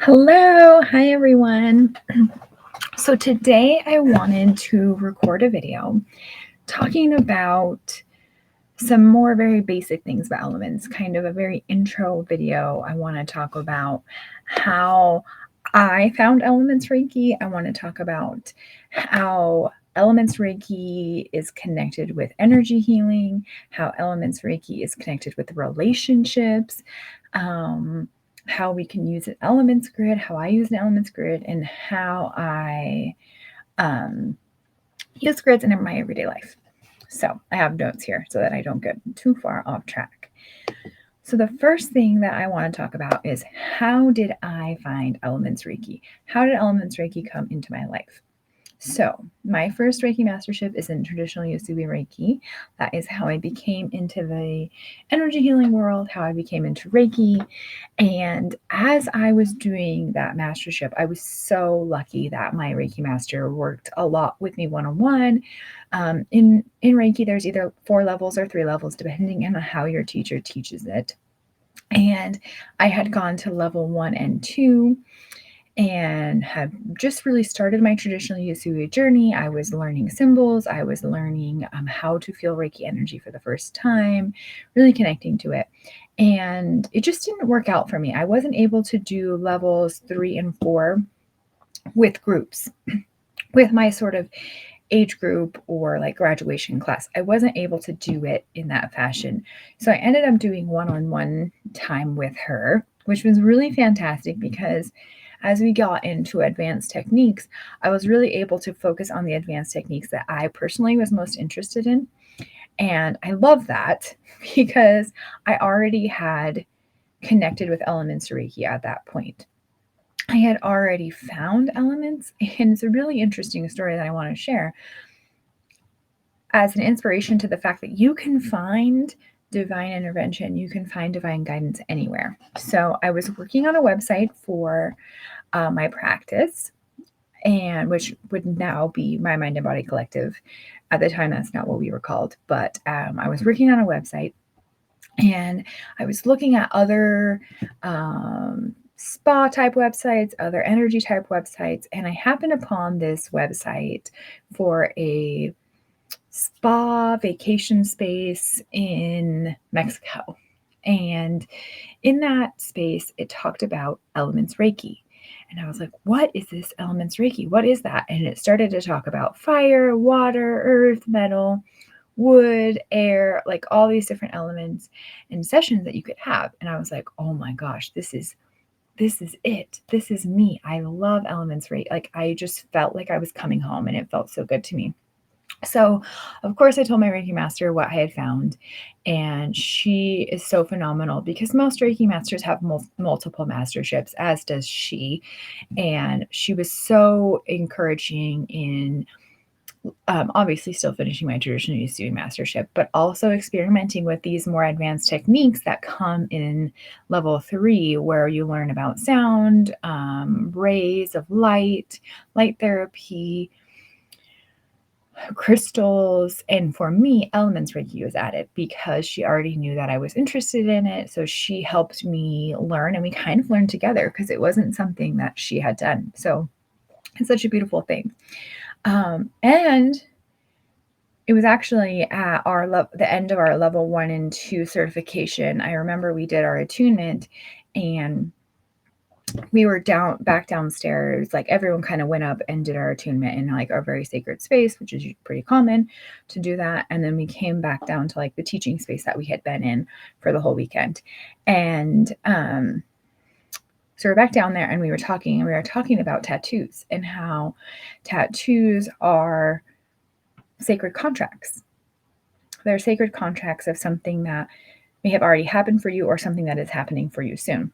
Hello, hi everyone. So today I wanted to record a video talking about some more very basic things about elements, kind of a very intro video. I want to talk about how I found Elements Reiki. I want to talk about how Elements Reiki is connected with energy healing, how Elements Reiki is connected with relationships, um, how we can use an elements grid, how I use an elements grid, and how I um, use grids in my everyday life. So I have notes here so that I don't get too far off track. So the first thing that I want to talk about is how did I find Elements Reiki? How did Elements Reiki come into my life? So, my first Reiki mastership is in traditional Yosui Reiki. That is how I became into the energy healing world, how I became into Reiki. And as I was doing that mastership, I was so lucky that my Reiki master worked a lot with me one on one. In Reiki, there's either 4 levels or 3 levels, depending on how your teacher teaches it. And I had gone to level 1 and 2 and had just really started my traditional Yosui journey. I was learning symbols. I was learning how to feel Reiki energy for the first time, really connecting to it. And it just didn't work out for me. I wasn't able to do levels 3 and 4 with groups, with my sort of age group or like graduation class. I wasn't able to do it in that fashion. So I ended up doing one-on-one time with her, which was really fantastic because as we got into advanced techniques, I was really able to focus on the advanced techniques that I personally was most interested in. And I love that because I already had connected with Elements Reiki at that point. I had already found elements, and it's a really interesting story that I want to share as an inspiration to the fact that you can find divine intervention, you can find divine guidance anywhere. So I was working on a website for my practice, and which would now be my Mind and Body Collective. At the time, that's not what we were called, but I was working on a website, and I was looking at other spa type websites, other energy type websites, and I happened upon this website for a spa vacation space in Mexico. And in that space, it talked about Elements Reiki. And I was like, what is this Elements Reiki? What is that? And it started to talk about fire, water, earth, metal, wood, air, like all these different elements and sessions that you could have. And I was like, oh my gosh, this is it. This is me. I love Elements Reiki. Like I just felt like I was coming home and it felt so good to me. So, of course, I told my Reiki master what I had found, and she is so phenomenal because most Reiki masters have multiple masterships, as does she. And she was so encouraging in obviously still finishing my traditional Usui mastership, but also experimenting with these more advanced techniques that come in level 3, where you learn about sound, rays of light, light therapy, crystals, and for me Elements Reiki was added because she already knew that I was interested in it, so she helped me learn and we kind of learned together because it wasn't something that she had done. So it's such a beautiful thing. And it was actually at the end of our level 1 and 2 certification. I remember we did our attunement and we were back downstairs, like everyone kind of went up and did our attunement in like our very sacred space, which is pretty common to do that. And then we came back down to like the teaching space that we had been in for the whole weekend. And so we're back down there and we were talking about tattoos and how tattoos are sacred contracts. They're sacred contracts of something that may have already happened for you or something that is happening for you soon.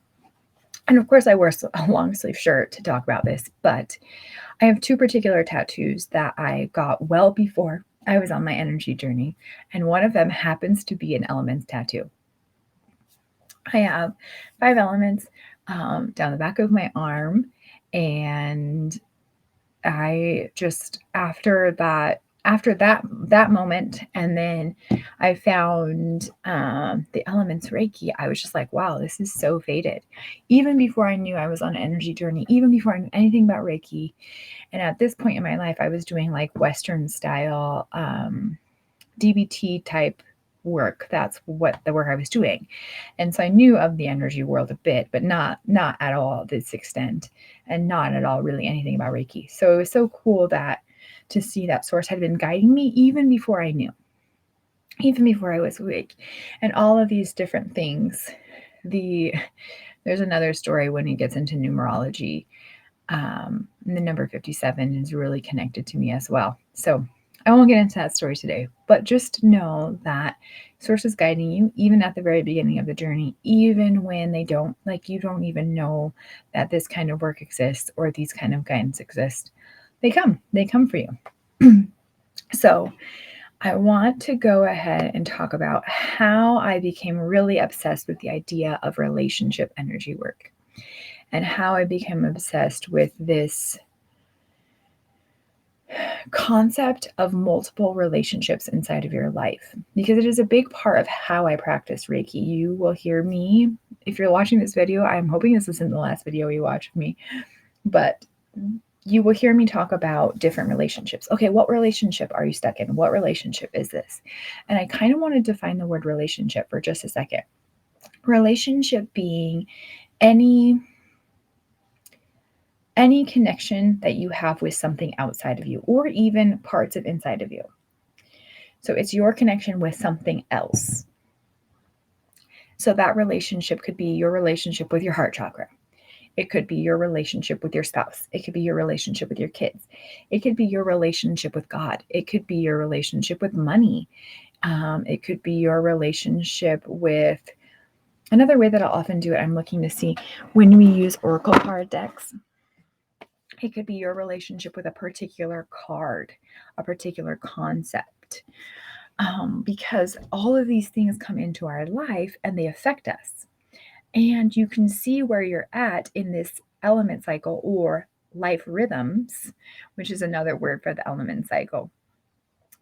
And of course, I wear a long sleeve shirt to talk about this, but I have 2 particular tattoos that I got well before I was on my energy journey. And one of them happens to be an elements tattoo. I have 5 elements down the back of my arm. And I just, after that after that moment, and then I found the Elements Reiki, I was just like, wow, this is so faded. Even before I knew I was on an energy journey, even before I knew anything about Reiki, and at this point in my life, I was doing like Western style DBT type work. That's what the work I was doing. And so I knew of the energy world a bit, but not at all this extent, and not at all really anything about Reiki. So it was so cool that to see that source had been guiding me even before I knew, even before I was awake, and all of these different things. There's another story when it gets into numerology. The number 57 is really connected to me as well. So I won't get into that story today, but just know that source is guiding you even at the very beginning of the journey, even when they don't, like, you don't even know that this kind of work exists or these kind of guidance exist. They come for you. So I want to go ahead and talk about how I became really obsessed with the idea of relationship energy work, and how I became obsessed with this concept of multiple relationships inside of your life, because it is a big part of how I practice Reiki. You will hear me, if you're watching this video, I'm hoping this isn't the last video you watch of me, but you will hear me talk about different relationships. Okay, what relationship are you stuck in? What relationship is this? And I kind of want to define the word relationship for just a second. Relationship being any connection that you have with something outside of you, or even parts of inside of you. So it's your connection with something else. So that relationship could be your relationship with your heart chakra. It could be your relationship with your spouse. It could be your relationship with your kids. It could be your relationship with God. It could be your relationship with money. It could be your relationship with, another way that I'll often do it, I'm looking to see when we use Oracle card decks. It could be your relationship with a particular card, a particular concept, because all of these things come into our life and they affect us. And you can see where you're at in this element cycle, or life rhythms, which is another word for the element cycle.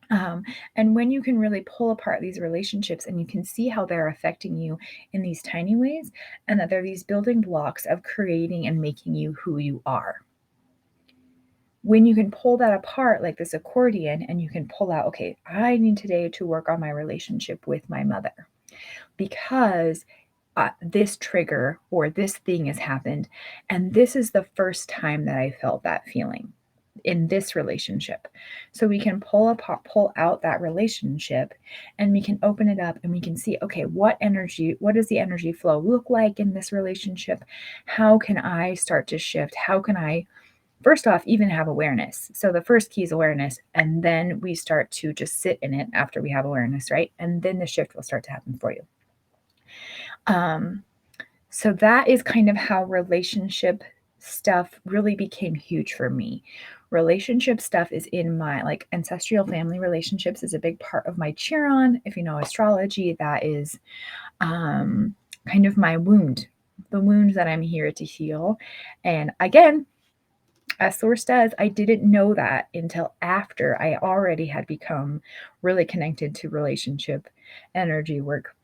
And when you can really pull apart these relationships and you can see how they're affecting you in these tiny ways, and that they're these building blocks of creating and making you who you are. When you can pull that apart like this accordion, and you can pull out, okay, I need today to work on my relationship with my mother, because this trigger or this thing has happened, and this is the first time that I felt that feeling in this relationship. So we can pull out that relationship, and we can open it up, and we can see, okay, what does the energy flow look like in this relationship? How can I start to shift? How can I, first off, even have awareness? So the first key is awareness, and then we start to just sit in it after we have awareness, right? And then the shift will start to happen for you. So that is kind of how relationship stuff really became huge for me. Relationship stuff is in my, like, ancestral family relationships is a big part of my Chiron. If you know astrology, that is kind of my wound, the wound that I'm here to heal. And again, as source does, I didn't know that until after I already had become really connected to relationship energy work.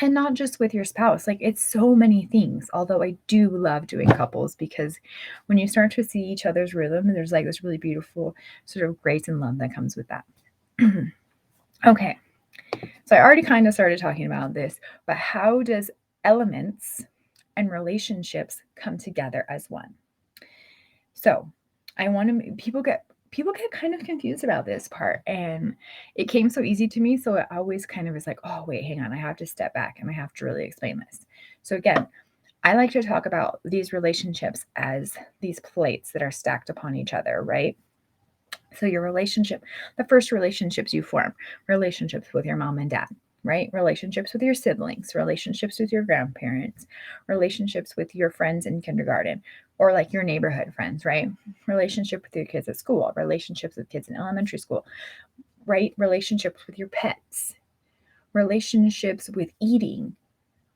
And not just with your spouse, like, it's so many things. Although I do love doing couples, because when you start to see each other's rhythm, there's like this really beautiful sort of grace and love that comes with that. Okay, so I already kind of started talking about this, but how does elements and relationships come together as one? So I want to, people get kind of confused about this part, and it came so easy to me. So it always kind of is like, oh, wait, hang on, I have to step back and I have to really explain this. So again, I like to talk about these relationships as these plates that are stacked upon each other, right? So your relationship, the first relationships you form, relationships with your mom and dad, right? Relationships with your siblings, relationships with your grandparents, relationships with your friends in kindergarten, or like your neighborhood friends, right? Relationship with your kids at school, relationships with kids in elementary school, right? Relationships with your pets, relationships with eating.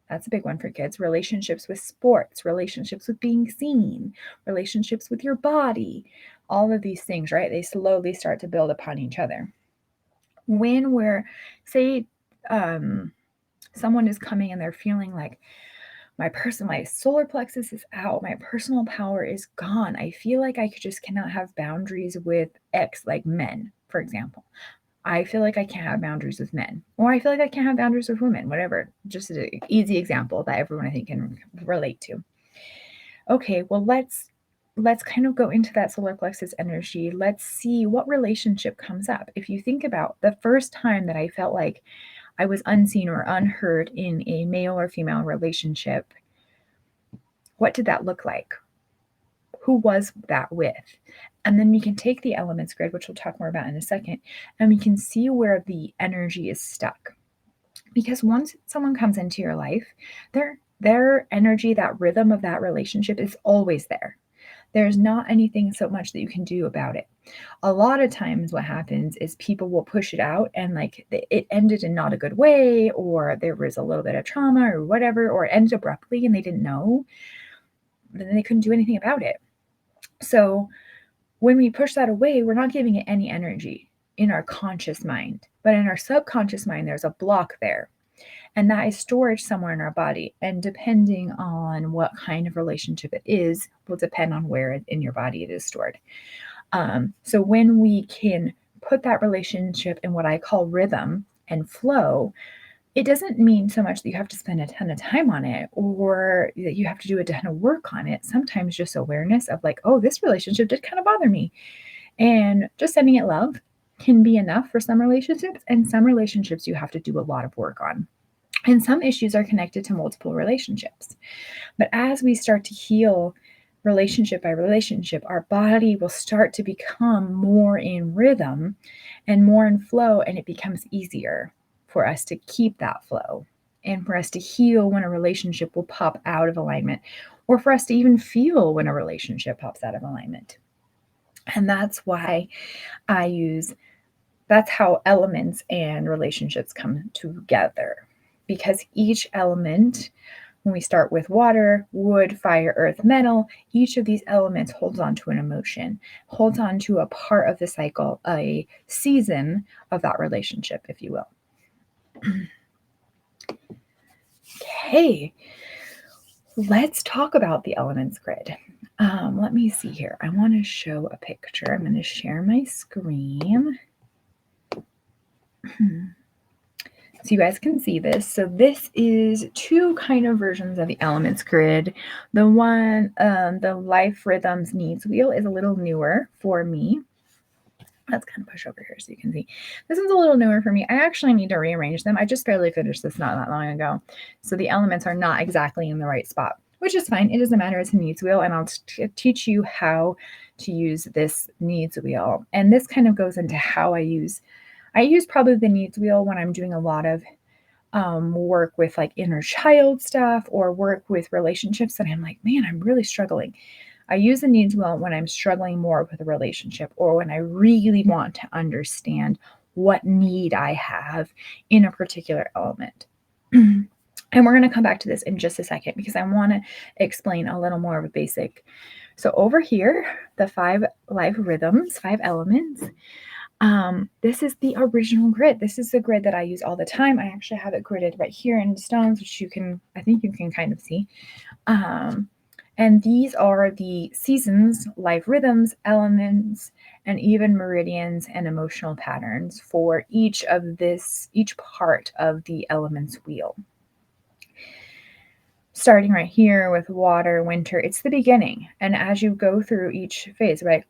That's a big one for kids. Relationships with sports, relationships with being seen, relationships with your body, all of these things, right? They slowly start to build upon each other. When we're, say, someone is coming and they're feeling like, my solar plexus is out, my personal power is gone, I feel like I just cannot have boundaries with X, like men, for example. I feel like I can't have boundaries with men, or I feel like I can't have boundaries with women, whatever. Just an easy example that everyone I think can relate to. Okay, well, let's kind of go into that solar plexus energy. Let's see what relationship comes up. If you think about the first time that I felt like I was unseen or unheard in a male or female relationship, what did that look like? Who was that with? And then we can take the elements grid, which we'll talk more about in a second, and we can see where the energy is stuck. Because once someone comes into your life, their energy, that rhythm of that relationship is always there. There's not anything so much that you can do about it. A lot of times what happens is people will push it out and like it ended in not a good way, or there was a little bit of trauma or whatever, or it ended abruptly and they didn't know, then they couldn't do anything about it. So when we push that away, we're not giving it any energy in our conscious mind. But in our subconscious mind, there's a block there. And that is storage somewhere in our body. And depending on what kind of relationship it is, will depend on where in your body it is stored. So when we can put that relationship in what I call rhythm and flow, it doesn't mean so much that you have to spend a ton of time on it or that you have to do a ton of work on it. Sometimes just awareness of like, oh, this relationship did kind of bother me. And just sending it love can be enough for some relationships. And some relationships you have to do a lot of work on. And some issues are connected to multiple relationships. But as we start to heal relationship by relationship, our body will start to become more in rhythm and more in flow, and it becomes easier for us to keep that flow and for us to heal when a relationship will pop out of alignment, or for us to even feel when a relationship pops out of alignment. And that's why that's how elements and relationships come together, because each element, when we start with water, wood, fire, earth, metal, each of these elements holds on to an emotion, holds on to a part of the cycle, a season of that relationship, if you will. Okay, let's talk about the elements grid. Let me see here. I want to show a picture. I'm going to share my screen. So you guys can see this. So this is two kind of versions of the elements grid. The one, the life rhythms needs wheel is a little newer for me. Let's kind of push over here so you can see. This one's a little newer for me. I actually need to rearrange them. I just barely finished this not that long ago. So the elements are not exactly in the right spot, which is fine. It doesn't matter. It's a needs wheel, and I'll teach you how to use this needs wheel. And this kind of goes into how I use probably the needs wheel when I'm doing a lot of work with like inner child stuff or work with relationships that I'm like, man, I'm really struggling. I use the needs wheel when I'm struggling more with a relationship or when I really want to understand what need I have in a particular element. And we're going to come back to this in just a second because I want to explain a little more of a basic. So over here, the 5 life rhythms, 5 elements. This is the original grid. This is the grid that I use all the time. I actually have it gridded right here in stones, which I think you can kind of see. And these are the seasons, life rhythms, elements, and even meridians and emotional patterns for each part of the elements wheel. Starting right here with water, winter, it's the beginning. And as you go through each phase, right?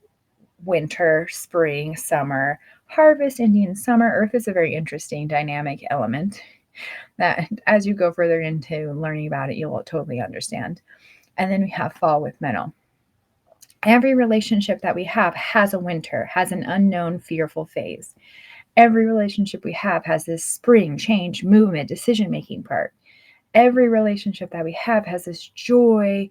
Winter, spring, summer, harvest, Indian summer. Earth is a very interesting dynamic element that as you go further into learning about it, you'll totally understand. And then we have fall with metal. Every relationship that we have has a winter, has an unknown, fearful phase. Every relationship we have has this spring, change, movement, decision-making part. Every relationship that we have has this joy.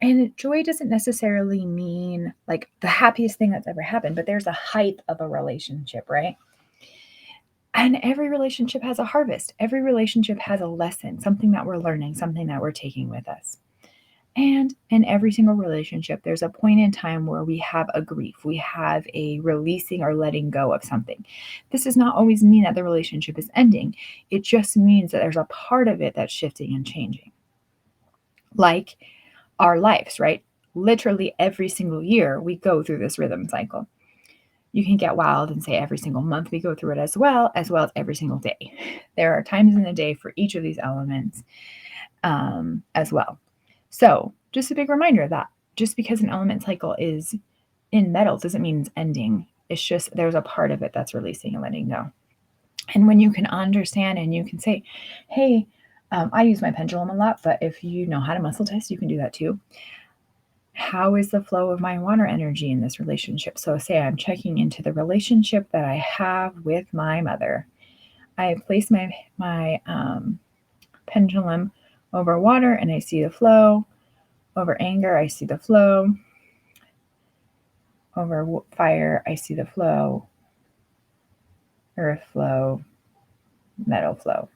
And joy doesn't necessarily mean like the happiest thing that's ever happened, but there's a height of a relationship, right? And every relationship has a harvest. Every relationship has a lesson, something that we're learning, something that we're taking with us. And in every single relationship, there's a point in time where we have a grief, we have a releasing or letting go of something. This does not always mean that the relationship is ending. It just means that there's a part of it that's shifting and changing. Like our lives, right? Literally every single year, we go through this rhythm cycle. You can get wild and say every single month we go through it as well as every single day. There are times in the day for each of these elements as well. So just a big reminder that just because an element cycle is in metals doesn't mean it's ending. It's just there's a part of it that's releasing and letting go. And when you can understand and you can say, hey, I use my pendulum a lot, but if you know how to muscle test, you can do that too. How is the flow of my water energy in this relationship? So say I'm checking into the relationship that I have with my mother. I place my pendulum over water and I see the flow. Over anger, I see the flow. Over fire, I see the flow. Earth flow, metal flow.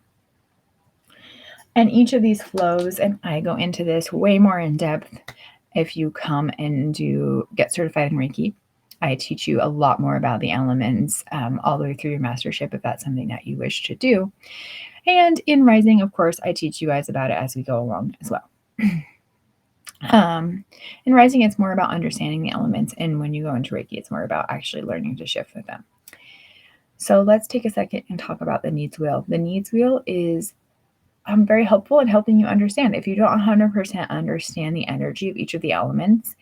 And each of these flows, and I go into this way more in depth if you come and get certified in Reiki. I teach you a lot more about the elements all the way through your mastership if that's something that you wish to do. And in Rising, of course, I teach you guys about it as we go along as well. In Rising, it's more about understanding the elements. And when you go into Reiki, it's more about actually learning to shift with them. So let's take a second and talk about the needs wheel. The needs wheel is very helpful in helping you understand. If you don't 100% understand the energy of each of the elements,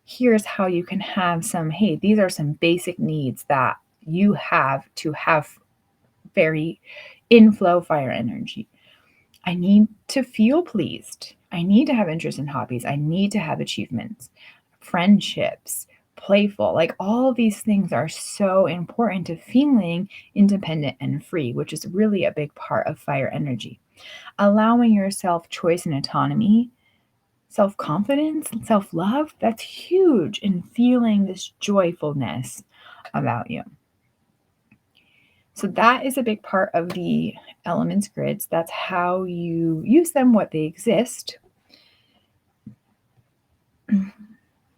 here's how you can have hey, these are some basic needs that you have to have very inflow fire energy. I need to feel pleased. I need to have interest in hobbies. I need to have achievements, friendships, playful. Like all of these things are so important to feeling independent and free, which is really a big part of fire energy. Allowing yourself choice and autonomy, self-confidence, self-love, that's huge in feeling this joyfulness about you. So that is a big part of the elements grids. That's how you use them, what they exist,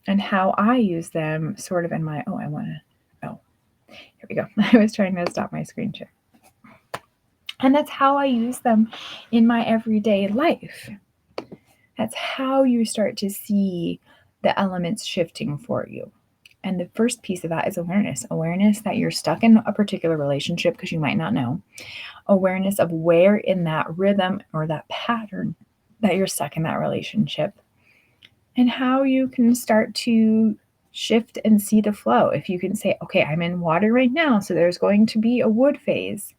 and how I use them sort of in my, here we go. I was trying to stop my screen share. And that's how I use them in my everyday life. That's how you start to see the elements shifting for you. And the first piece of that is awareness. Awareness that you're stuck in a particular relationship because you might not know. Awareness of where in that rhythm or that pattern that you're stuck in that relationship. And how you can start to shift and see the flow. If you can say, okay, I'm in water right now, so there's going to be a wood phase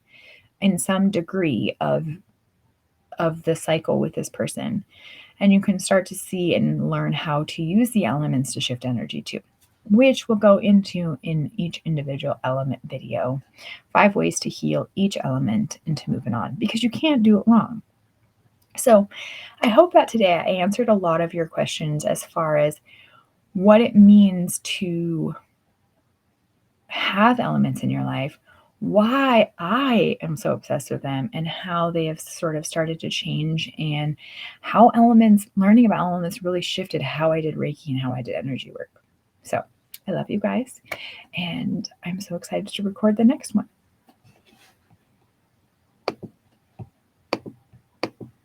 in some degree of the cycle with this person. And you can start to see and learn how to use the elements to shift energy too, which we'll go into in each individual element video. 5 ways to heal each element into moving on, because you can't do it wrong. So I hope that today I answered a lot of your questions as far as what it means to have elements in your life, why I am so obsessed with them, and how they have sort of started to change, and how learning about elements really shifted how I did Reiki and how I did energy work. So I love you guys, and I'm so excited to record the next one.